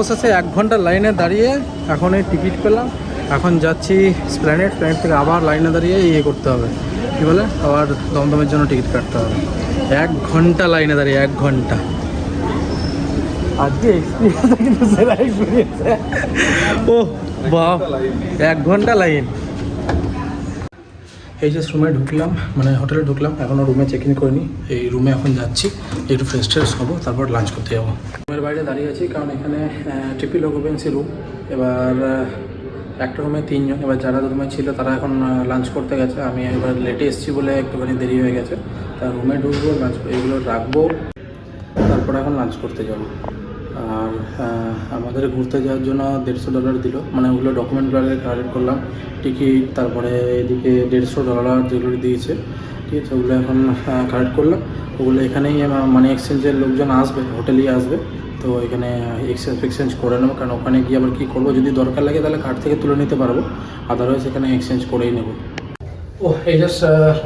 অবশেষে 1 ঘন্টা লাইনে দাঁড়িয়ে এখন এই টিকিট পেলাম। এখন যাচ্ছি স্প্ল্যানেড থেকে আবার লাইনে দাঁড়িয়ে করতে হবে, কী বলে, আবার দমদমের জন্য টিকিট কাটতে হবে। 1 ঘন্টা লাইনে দাঁড়িয়ে, 1 ঘন্টা। আজকে এক্সপিরিয়েন্স ও বাহ, 1 ঘন্টা লাইন। এই যে রুমে ঢুকলাম, মানে হোটেলে ঢুকলাম, এখনও রুমে চেক ইন করিনি। এই রুমে এখন যাচ্ছি, একটু ফ্রেশ ট্রেশ হবো, তারপর লাঞ্চ করতে যাবো। রুমের বাইরে দাঁড়িয়ে আছি কারণ এখানে ট্রিপল অকুপেন্সি রুম। এবার একটা রুমে 3 জন, এবার যারা রুমে ছিল তারা এখন লাঞ্চ করতে গেছে। আমি এবার লেটে এসেছি বলে একটুখানি দেরি হয়ে গেছে। তা রুমে ঢুকবো, লাঞ্চ এগুলো রাখবো, তারপর এখন লাঞ্চ করতে যাবো। আর আমাদের ঘুরতে যাওয়ার জন্য $150 দিল, মানে ওগুলো ডকুমেন্টগুলো কালেক্ট করলাম, টিকিট, তারপরে এদিকে $150 যেগুলো দিয়েছে, ঠিক আছে, ওগুলো এখন কালেক্ট করলাম। ওগুলো এখানেই মানি এক্সচেঞ্জের লোকজন আসবে, হোটেলেই আসবে, তো এখানে এক্সচেঞ্জ করে নেবো। কারণ ওখানে গিয়ে আবার কী করবো, যদি দরকার লাগে তাহলে কার্ড থেকে তুলে নিতে পারবো, আদারওয়াইজ এখানে এক্সচেঞ্জ করেই নেবো। এই জাস্ট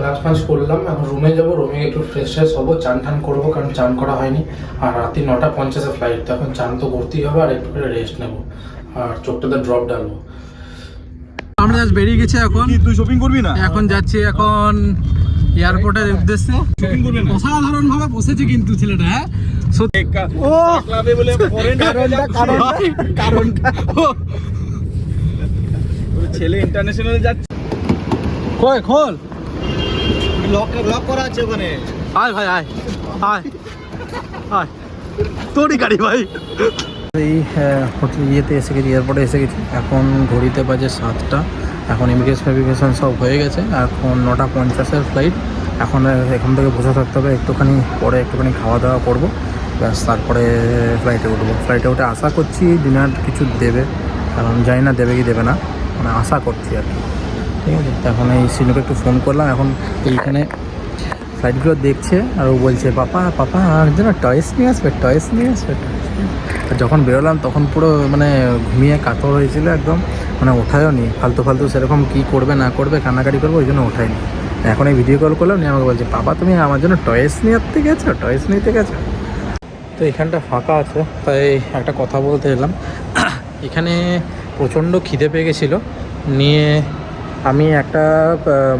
লাঞ্চ ফাঞ্চ করলাম, এখন রুমে যাবো, রুমে একটু ফ্রেশ ফ্রেশ হবো, চান টান করবো, কারণ চান করা হয়নি। আর রাত্রি 9:50 ফ্লাইট, তো এখন চান তো করতেই হবে, আর একটু করে রেস্ট নেবো, আর চোখটাতে ড্রপ ডালবো। আমরা জাস্ট বেরিয়ে গেছি, এখন তুই শপিং করবি না? এখন যাচ্ছি এখন এয়ারপোর্টের উদ্দেশ্যে। অসাধারণ ভাবে বসেছে কিন্তু ছেলেটা, হ্যাঁ সত্যি। ও ক্লাবে বলে কারণটা ছেলে ইন্টারন্যাশনাল যাচ্ছে। কই খোল, লক করা আছে ওখানে। আয় ভাই, আয় আয় আয়, তোরই গাড়ি ভাই। এই ইয়েতে এসে গেছি, এয়ারপোর্টে এসে গেছি। এখন ঘড়িতে বাজে 7টা। এখন ইমিগ্রেশন সব হয়ে গেছে, এখন 9:50 ফ্লাইট। এখন এখান থেকে বসে থাকতে হবে, একটুখানি পরে একটুখানি খাওয়া দাওয়া করবো, ব্যাস তারপরে ফ্লাইটে উঠবো। ফ্লাইটে উঠে আশা করছি ডিনার কিছু দেবে, কারণ জানি না দেবে কি দেবে না, মানে আশা করছি আর কি, ঠিক আছে। তো এখন এই সিনুকে একটু ফোন করলাম, এখন এইখানে ফ্লাইটগুলো দেখছে, আর ও বলছে পাপা আর যেন টয়েস নিয়ে আসবে। আর যখন বেরোলাম তখন পুরো মানে ঘুমিয়ে কাতর হয়েছিল একদম, মানে ওঠায়ও নি, ফালতু সেরকম কী করবে না করবে, কান্নাকাটি করবে, ওই জন্য ওঠায়নি। এখন এই ভিডিও কল করলাম, নিয়ে আমাকে বলছে পাপা তুমি আমার জন্য টয়েস নিতে গেছো। তো এখানটা ফাঁকা আছে, তাই একটা কথা বলতে এলাম। এখানে প্রচণ্ড খিদে পেয়ে গেছিলো, নিয়ে আমি একটা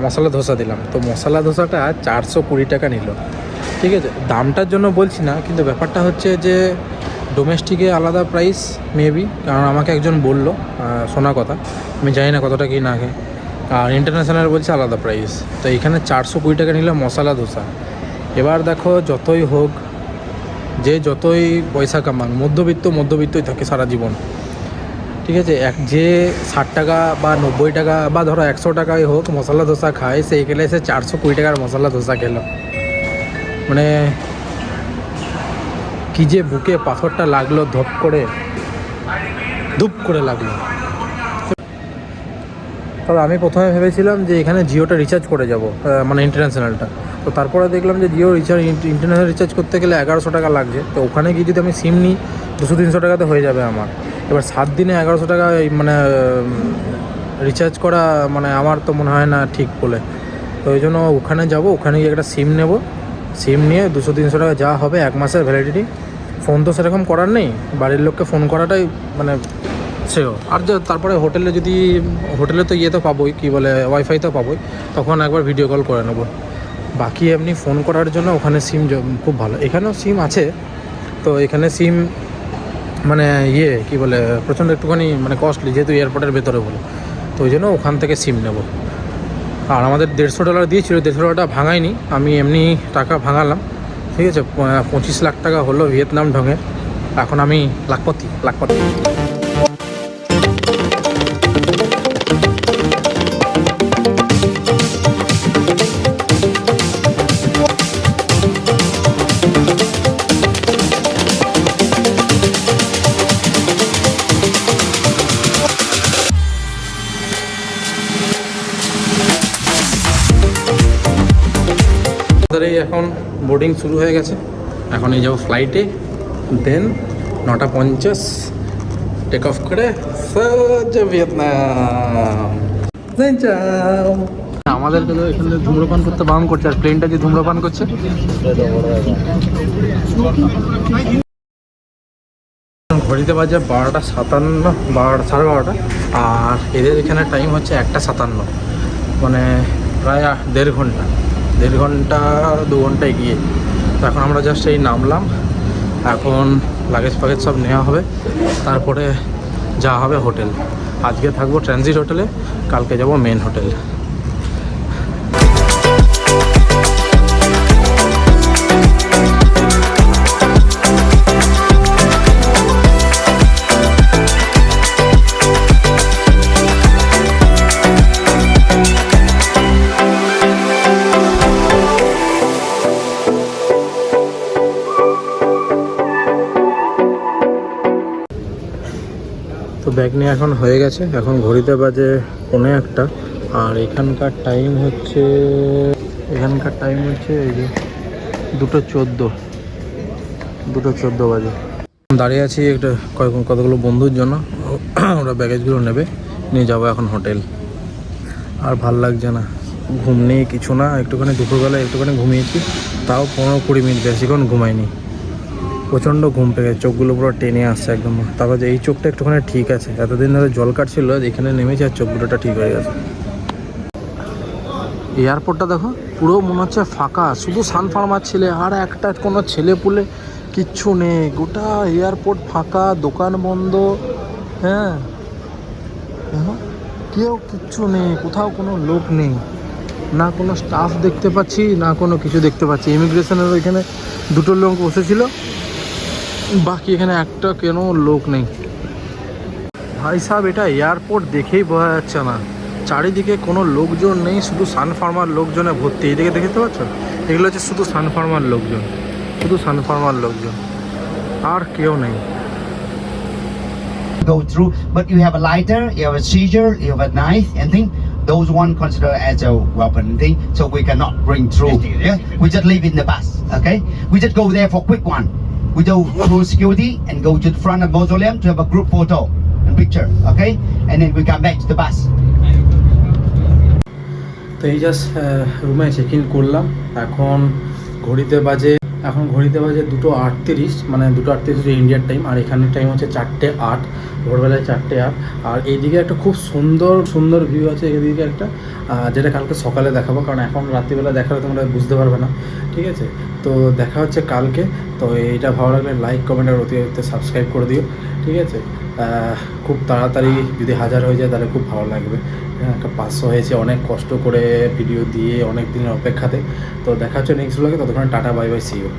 মশলা ধোসা দিলাম। তো মশলা ধোসাটা 420 টাকা নিল, ঠিক আছে। দামটার জন্য বলছি না, কিন্তু ব্যাপারটা হচ্ছে যে ডোমেস্টিকে আলাদা প্রাইস মেবি, কারণ আমাকে একজন বললো, শোনা কথা, আমি জানি না কতটা কি না খাই, আর ইন্টারন্যাশনাল বলছে আলাদা প্রাইস। তো এখানে 420 টাকা নিল মশলা ধোসা। এবার দেখো, যতই হোক, যে যতই পয়সা কামান, মধ্যবিত্তই থাকে সারা জীবন, ঠিক আছে। যে 60 টাকা বা 90 টাকা বা ধরো 100 টাকাই হোক মশলা ধোসা খায়, সেই গেলে সে 420 টাকার মশলা ধোসা খেলো, মানে কি যে বুকে পাথরটা লাগলো, ধূপ করে লাগলো। তবে আমি প্রথমে ভেবেছিলাম যে এখানে জিওটা রিচার্জ করে যাব, মানে ইন্টারন্যাশনালটা। তো তারপরে দেখলাম যে জিও ইন্টারন্যাশনাল রিচার্জ করতে গেলে 1100 টাকা লাগছে। তো ওখানে গিয়ে যদি আমি সিম নিই 200-300 টাকাতে হয়ে যাবে আমার। এবার 7 দিনে 1100 টাকা মানে রিচার্জ করা, মানে আমার তো মনে হয় না ঠিক বলে। তো ওই জন্য ওখানে যাব, ওখানে গিয়ে একটা সিম নেব, সিম নিয়ে 200-300 টাকা যা হবে, 1 মাসের ভ্যালিডিটি। ফোন তো সেরকম করার নেই, বাড়ির লোককে ফোন করাটাই মানে সেও। আর তারপরে হোটেলে তো ইয়ে তো পাবোই, কী বলে, ওয়াইফাই তো পাবোই, তখন একবার ভিডিও কল করে নেবো। বাকি এমনি ফোন করার জন্য ওখানে সিম খুব ভালো। এখানেও সিম আছে, তো এখানে সিম মানে কী বলে, প্রচণ্ড একটুখানি মানে কস্টলি, যেহেতু এয়ারপোর্টের ভেতরে বলে, তো ওই জন্য ওখান থেকে সিম নেব। আর আমাদের $150 দিয়েছিল, $150 ভাঙায়নি, আমি এমনি টাকা ভাঙালাম, ঠিক আছে। 25 লাখ টাকা হলো ভিয়েতনাম ঢঙের। এখন আমি লাখপতি। এখন বোর্ডিং শুরু হয়ে গেছে, এখন এই যাবো ফ্লাইটে, দেন 9:50 টেক অফ করে সোজা ভিয়েতনাম। আমাদেরকে তো এখানে ধূম্রপান করতে বারণ করছে, আর প্লেনটা যে ধূম্রপান করছে। ঘড়িতে বাজে 12:57, 12:30, আর এদের এখানে টাইম হচ্ছে 1:57, মানে প্রায় 1.5 ঘন্টা 2 ঘন্টা এগিয়ে। তো এখন আমরা জাস্ট এই নামলাম, এখন লাগেজ ফাগেজ সব নেওয়া হবে, তারপরে যাওয়া হবে হোটেল। আজকে থাকবো ট্রানজিট হোটেলে, কালকে যাব মেন হোটেল। তো ব্যাগ নিয়ে এখন হয়ে গেছে, এখন ঘড়িতে বাজে 1:45, আর এখানকার টাইম হচ্ছে এই যে 2:14 বাজে। দাঁড়িয়ে আছি একটা কতগুলো বন্ধুর জন্য, ওরা ব্যাগেজগুলো নেবে, নিয়ে যাবো এখন হোটেল। আর ভাল লাগছে না, ঘুম নেই কিছু না, একটুখানি দুপুরবেলা একটুখানি ঘুমিয়েছি, তাও 15-20 মিনিট, বেশিক্ষণ ঘুমাইনি। প্রচণ্ড ঘুম পেয়ে গেছে, চোখগুলো পুরো টেনে আসছে একদম। তারপর এই চোখটা একটুখানি ঠিক আছে, এতদিন ধরে জল কাটছিল, এখানে নেমেছে আর চোখগুলোটা ঠিক হয়ে গেছে। এয়ারপোর্টটা দেখো, পুরো মনে হচ্ছে ফাঁকা, শুধু সানফার্মার ছেলে, আর একটা কোনো ছেলে পুলে কিচ্ছু নেই, গোটা এয়ারপোর্ট ফাঁকা, দোকান বন্ধ। হ্যাঁ দেখো, কেউ কিচ্ছু নেই, কোথাও কোনো লোক নেই, না কোনো স্টাফ দেখতে পাচ্ছি, না কোনো কিছু দেখতে পাচ্ছি। ইমিগ্রেশনের ওইখানে 2টো লোক বসেছিল, বাকি এখানে একটা কেন লোক নেই। ভাই সাহেব, এটা এয়ারপোর্ট দেখেই বোঝা যাচ্ছে না, চারিদিকে কোনো লোকজন নেই, শুধু সানফার্মার লোকজনে ভর্তি। এইদিকে দেখতে পাচ্ছ, এগুলো হচ্ছে শুধু সানফার্মার লোকজন, আর কেউ নেই। Go through, but you have a lighter, you have a seizure, you have a knife and thing. Those one considered as a weapon thing, so we cannot bring through. Yeah, we just leave in the bus. Okay, we just go there for quick one. We go through security and go to the front of mausoleum to have a group photo and picture. Okay, and then we come back to the bus. তো এই just রুমে check in করলাম, এখন ঘড়িতে বাজে 2:38, মানে 2:38 হচ্ছে ইন্ডিয়ার টাইম, আর এখানের টাইম হচ্ছে 4:08, ভোরবেলায় 4:08। আর এইদিকে একটা খুব সুন্দর ভিউ আছে এদিকে একটা, যেটা কালকে সকালে দেখাবো, কারণ এখন রাত্রিবেলা দেখালে তোমরা বুঝতে পারবে না, ঠিক আছে? তো দেখা হচ্ছে কালকে। তো এইটা ভালো লাগলে লাইক, কমেন্ট আর অতিরিক্ত সাবস্ক্রাইব করে দিও, ঠিক আছে? খুব তাড়াতাড়ি যদি 1000 হয়ে যায় তাহলে খুব ভালো লাগবে। একটা 500 হয়েছে, অনেক কষ্ট করে ভিডিও দিয়ে, অনেক দিনের অপেক্ষাতে। তো দেখা হচ্ছে নেক্সট ব্লগে, ততক্ষণ tata, bye bye, see you.